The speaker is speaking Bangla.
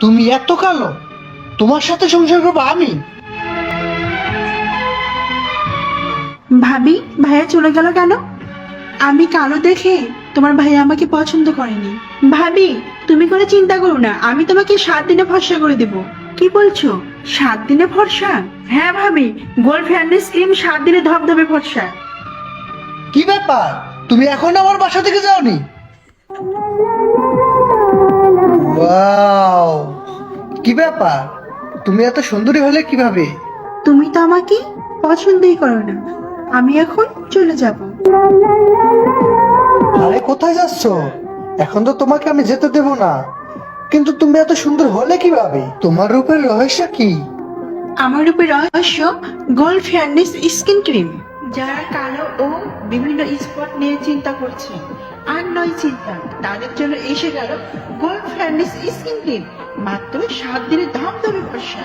তুমি এত কালো, তোমার সাথে সংসার করবো আমি? ভাবি, ভাইয়া চলে গেল কেন? আমি কালো দেখে তোমার ভাইয়া আমাকে পছন্দ করেনি। ভাবি, তুমি কোনো চিন্তা করো না, আমি তোমাকে 7 দিনে ফর্সা করে দেব। কি বলছো, 7 দিনে ফর্সা? হ্যাঁ ভাবি, গোল্ড ফেয়ারনেস ক্রিম 7 দিনে ধবধবে ফর্সা। কি ব্যাপার, তুমি এখন আমার বাসা থেকে যাওনি? ওয়াও, কি ব্যাপার, তুমি এত সুন্দরী হলে কিভাবে? তুমি তো আমাকে পছন্দই করো না, আমি এখন চলে যাব। আরে কোথায় যাচ্ছ? এখন তো তোমাকে আমি যেতে দেব না। কিন্তু তুমি এত সুন্দর হলে কিভাবে? তোমার রূপের রহস্য কি? আমার রূপের রহস্য গোল্ড ফেয়ারনেস স্কিন ক্রিম। যারা কালো ও বিভিন্ন স্পট নিয়ে চিন্তা করছে আর নয় চিন্তা, তাদের জন্য এসে গেল গোল্ড ফেয়ারনেস স্কিন ক্রিম, মাত্র 7 দিনে ধবধবে ফর্সা।